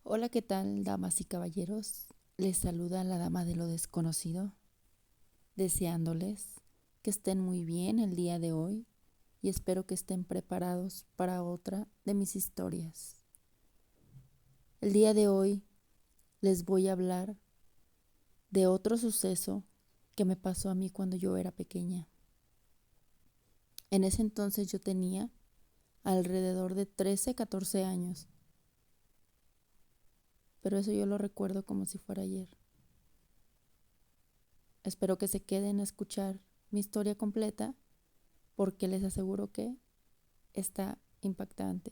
Hola, ¿qué tal, damas y caballeros? Les saluda la dama de lo desconocido, deseándoles que estén muy bien el día de hoy y espero que estén preparados para otra de mis historias. El día de hoy les voy a hablar de otro suceso que me pasó a mí cuando yo era pequeña. En ese entonces yo tenía alrededor de 13, 14 años, pero eso yo lo recuerdo como si fuera ayer. Espero que se queden a escuchar mi historia completa porque les aseguro que está impactante.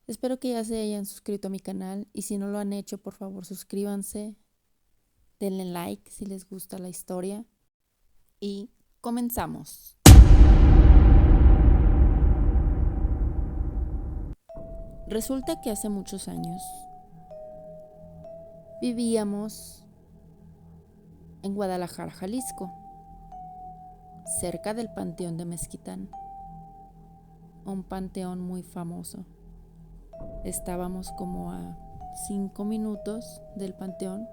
Espero que ya se hayan suscrito a mi canal y si no lo han hecho, por favor suscríbanse, denle like si les gusta la historia y comenzamos. Resulta que hace muchos años vivíamos en Guadalajara, Jalisco, cerca del Panteón de Mezquitán, un panteón muy famoso. Estábamos como a 5 minutos del panteón.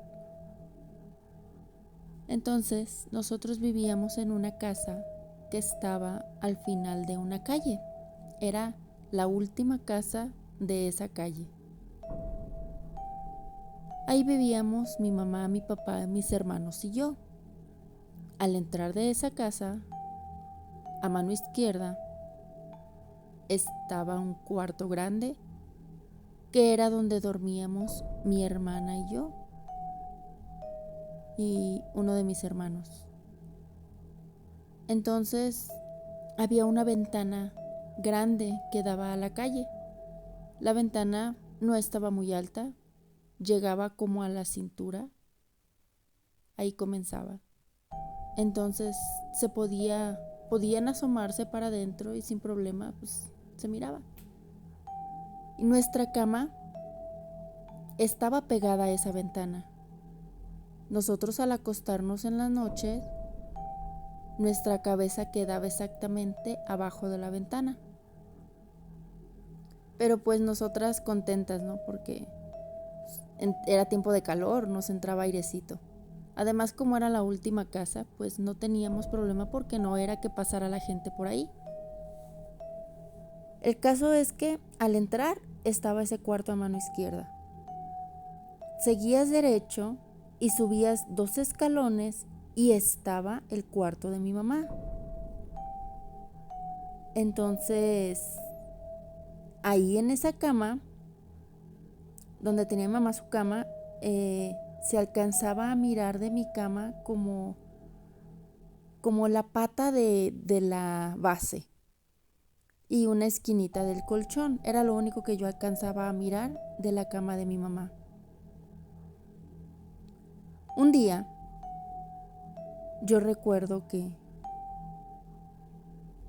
Entonces, nosotros vivíamos en una casa que estaba al final de una calle. Era la última casa de esa calle. Ahí vivíamos mi mamá, mi papá, mis hermanos y yo. Al entrar de esa casa, a mano izquierda, estaba un cuarto grande que era donde dormíamos mi hermana y yo y uno de mis hermanos. Entonces, había una ventana grande que daba a la calle. La ventana no estaba muy alta, llegaba como a la cintura, ahí comenzaba. Entonces podían asomarse para adentro y sin problema pues se miraba. Y nuestra cama estaba pegada a esa ventana. Nosotros al acostarnos en la noche, nuestra cabeza quedaba exactamente abajo de la ventana. Pero pues nosotras contentas, ¿no? Porque era tiempo de calor, nos entraba airecito. Además, como era la última casa, pues no teníamos problema porque no era que pasara la gente por ahí. El caso es que al entrar estaba ese cuarto a mano izquierda. Seguías derecho y subías 2 escalones y estaba el cuarto de mi mamá. Entonces, ahí en esa cama, donde tenía mi mamá su cama, se alcanzaba a mirar de mi cama como la pata de la base y una esquinita del colchón. Era lo único que yo alcanzaba a mirar de la cama de mi mamá. Un día, yo recuerdo que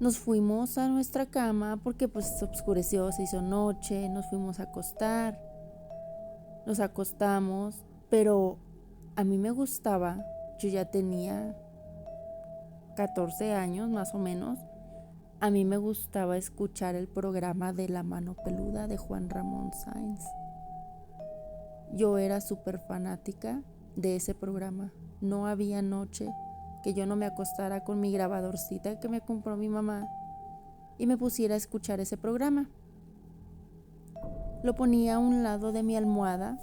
nos fuimos a nuestra cama porque pues se oscureció, se hizo noche, nos fuimos a acostar, nos acostamos, pero a mí me gustaba, yo ya tenía 14 años más o menos, a mí me gustaba escuchar el programa de La Mano Peluda de Juan Ramón Sáenz. Yo era súper fanática de ese programa. No había noche que yo no me acostara con mi grabadorcita que me compró mi mamá y me pusiera a escuchar ese programa. Lo ponía a un lado de mi almohada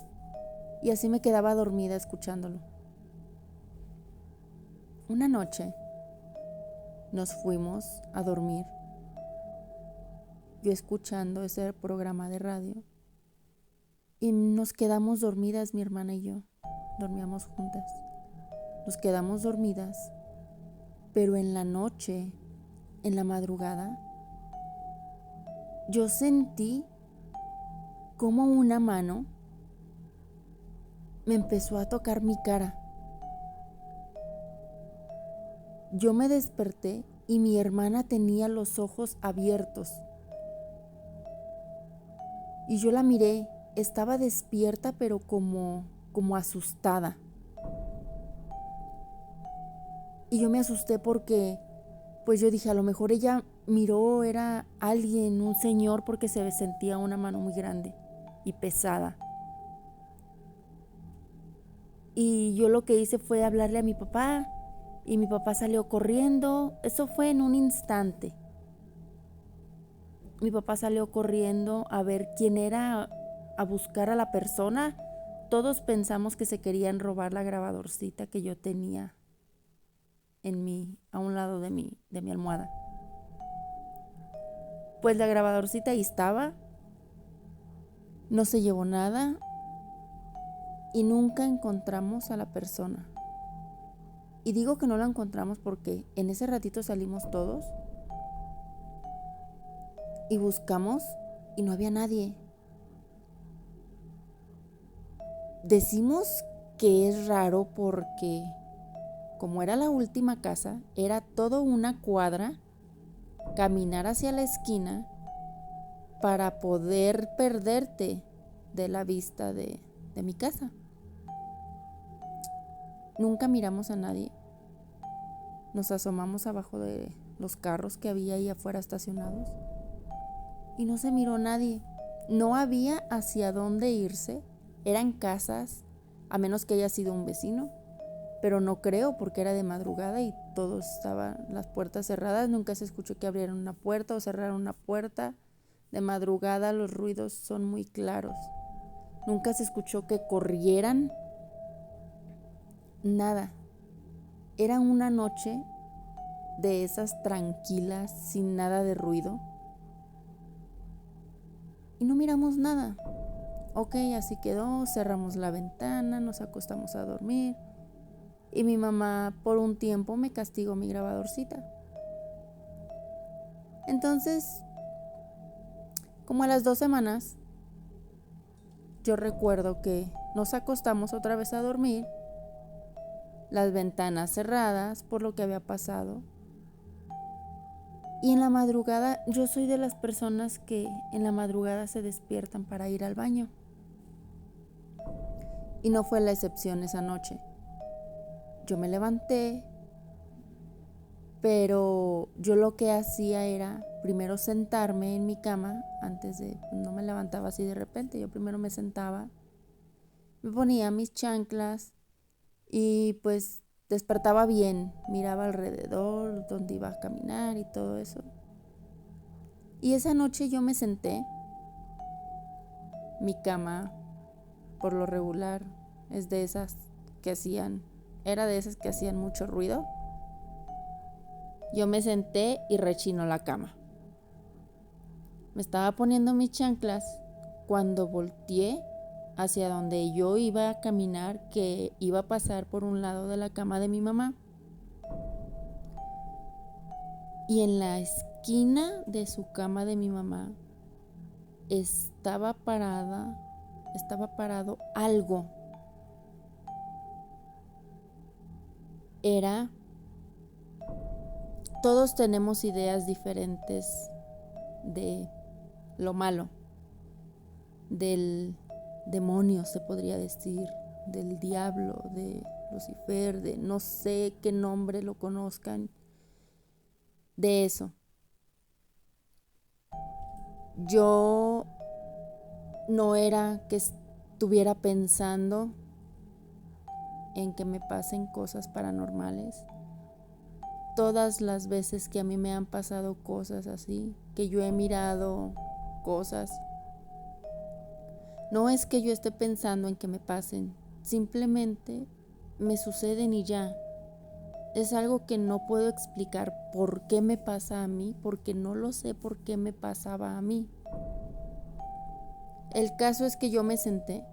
y así me quedaba dormida escuchándolo. Una noche nos fuimos a dormir, yo escuchando ese programa de radio, y nos quedamos dormidas, mi hermana y yo, dormíamos juntas. Nos quedamos dormidas, pero en la noche, en la madrugada, yo sentí como una mano me empezó a tocar mi cara. Yo me desperté y mi hermana tenía los ojos abiertos. Y yo la miré, estaba despierta pero como asustada. Y yo me asusté porque pues yo dije, a lo mejor ella miró, era alguien, un señor, porque se sentía una mano muy grande. y pesada. Y yo lo que hice fue hablarle a mi papá y mi papá salió corriendo. Eso fue en un instante. Mi papá salió corriendo a ver quién era, a buscar a la persona. Todos pensamos que se querían robar la grabadorcita que yo tenía a un lado de mi almohada. Pues la grabadorcita ahí estaba, no se llevó nada y nunca encontramos a la persona. Y digo que no la encontramos porque en ese ratito salimos todos y buscamos y no había nadie. Decimos que es raro porque como era la última casa, era todo una cuadra, caminar hacia la esquina para poder perderte de la vista de mi casa. Nunca miramos a nadie. Nos asomamos abajo de los carros que había ahí afuera estacionados y no se miró nadie. No había hacia dónde irse. Eran casas, a menos que haya sido un vecino, pero no creo porque era de madrugada y todos estaban las puertas cerradas. Nunca se escuchó que abrieran una puerta o cerraran una puerta. De madrugada los ruidos son muy claros. Nunca se escuchó que corrieran. Nada. Era una noche de esas tranquilas, sin nada de ruido. Y no miramos nada. Ok, así quedó, cerramos la ventana, nos acostamos a dormir. Y mi mamá por un tiempo me castigó mi grabadorcita. Entonces, como a las 2 semanas, yo recuerdo que nos acostamos otra vez a dormir, las ventanas cerradas por lo que había pasado. Y en la madrugada, yo soy de las personas que en la madrugada se despiertan para ir al baño. Y no fue la excepción esa noche. Yo me levanté, pero yo lo que hacía era primero sentarme en mi cama, no me levantaba así de repente, yo primero me sentaba, me ponía mis chanclas y pues despertaba bien, miraba alrededor, dónde iba a caminar y todo eso. Y esa noche yo me senté, mi cama por lo regular era de esas que hacían mucho ruido. Yo me senté y rechinó la cama. Me estaba poniendo mis chanclas cuando volteé hacia donde yo iba a caminar, que iba a pasar por un lado de la cama de mi mamá. Y en la esquina de su cama de mi mamá estaba parado algo. Todos tenemos ideas diferentes de lo malo, del demonio se podría decir, del diablo, de Lucifer, de no sé qué nombre lo conozcan, de eso. Yo no era que estuviera pensando en que me pasen cosas paranormales. Todas las veces que a mí me han pasado cosas así, que yo he mirado cosas, no es que yo esté pensando en que me pasen, simplemente me suceden y ya. Es algo que no puedo explicar por qué me pasa a mí, porque no lo sé por qué me pasaba a mí. El caso es que yo me senté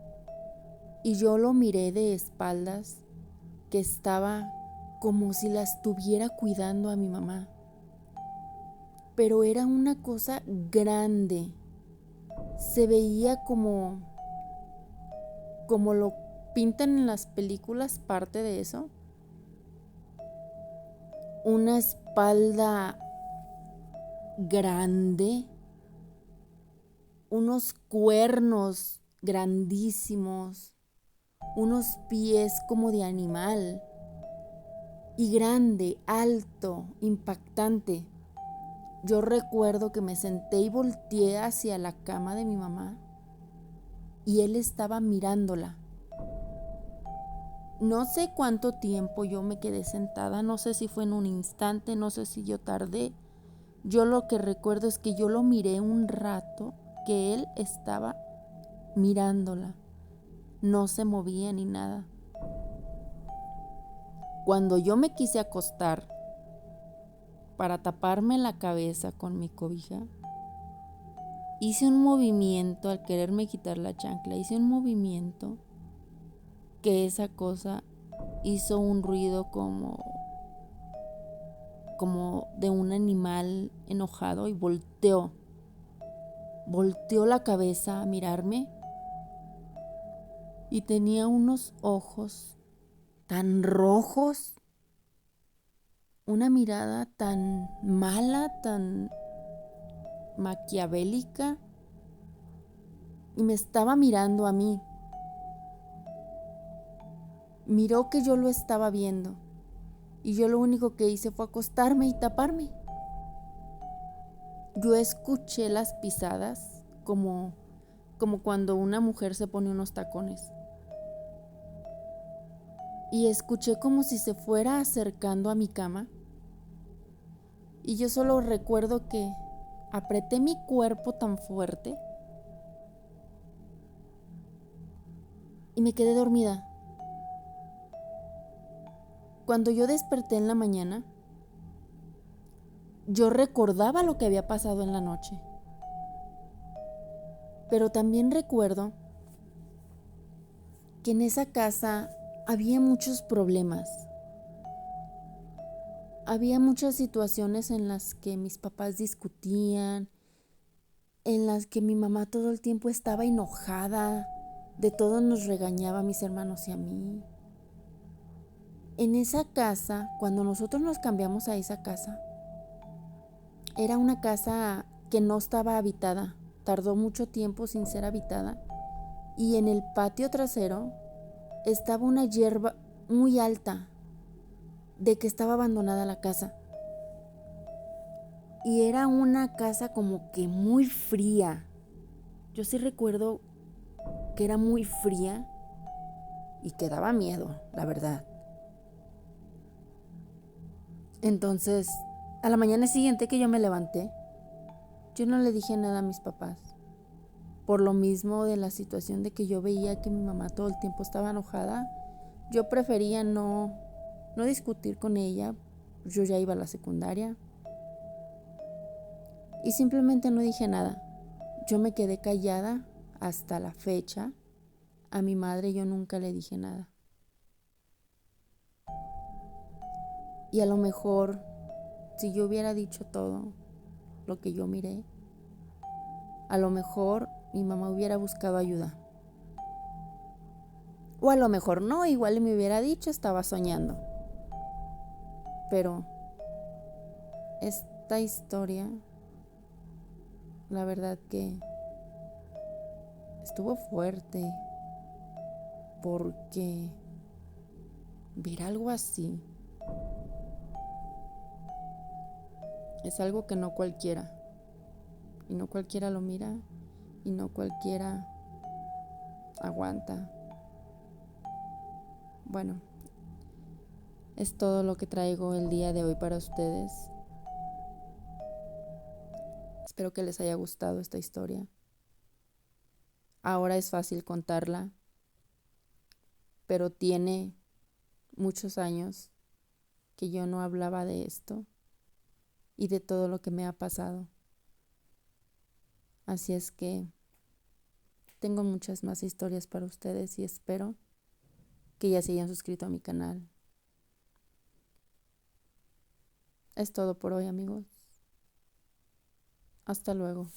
y yo lo miré de espaldas, que estaba como si la estuviera cuidando a mi mamá. Pero era una cosa grande. Se veía como lo pintan en las películas, parte de eso. Una espalda grande, unos cuernos grandísimos, unos pies como de animal, y grande, alto, impactante. Yo recuerdo que me senté y volteé hacia la cama de mi mamá y él estaba mirándola. No sé cuánto tiempo yo me quedé sentada, no sé si fue en un instante, no sé si yo tardé. Yo lo que recuerdo es que yo lo miré un rato, que él estaba mirándola. No se movía ni nada. Cuando yo me quise acostar para taparme la cabeza con mi cobija, hice un movimiento al quererme quitar la chancla, hice un movimiento que esa cosa hizo un ruido como de un animal enojado y volteó la cabeza a mirarme y tenía unos ojos tan rojos, una mirada tan mala, tan maquiavélica, y me estaba mirando a mí. Miró que yo lo estaba viendo y yo lo único que hice fue acostarme y taparme. Yo escuché las pisadas como cuando una mujer se pone unos tacones. Y escuché como si se fuera acercando a mi cama. Y yo solo recuerdo que apreté mi cuerpo tan fuerte y me quedé dormida. Cuando yo desperté en la mañana, yo recordaba lo que había pasado en la noche. Pero también recuerdo que en esa casa había muchos problemas. Había muchas situaciones en las que mis papás discutían, en las que mi mamá todo el tiempo estaba enojada, de todo nos regañaba a mis hermanos y a mí. En esa casa, cuando nosotros nos cambiamos a esa casa, era una casa que no estaba habitada, tardó mucho tiempo sin ser habitada, y en el patio trasero estaba una hierba muy alta de que estaba abandonada la casa. Y era una casa como que muy fría. Yo sí recuerdo que era muy fría y que daba miedo, la verdad. Entonces, a la mañana siguiente que yo me levanté, yo no le dije nada a mis papás. Por lo mismo de la situación de que yo veía que mi mamá todo el tiempo estaba enojada, yo prefería no discutir con ella. Yo ya iba a la secundaria. Y simplemente no dije nada. Yo me quedé callada hasta la fecha. A mi madre yo nunca le dije nada. Y a lo mejor, si yo hubiera dicho todo lo que yo miré, a lo mejor mi mamá hubiera buscado ayuda. O a lo mejor no, igual me hubiera dicho, estaba soñando. Pero esta historia, la verdad que estuvo fuerte, porque ver algo así es algo que no cualquiera, y no cualquiera lo mira, y no cualquiera aguanta. Bueno, es todo lo que traigo el día de hoy para ustedes. Espero que les haya gustado esta historia. Ahora es fácil contarla, pero tiene muchos años que yo no hablaba de esto y de todo lo que me ha pasado. Así es que tengo muchas más historias para ustedes y espero que ya se hayan suscrito a mi canal. Es todo por hoy, amigos. Hasta luego.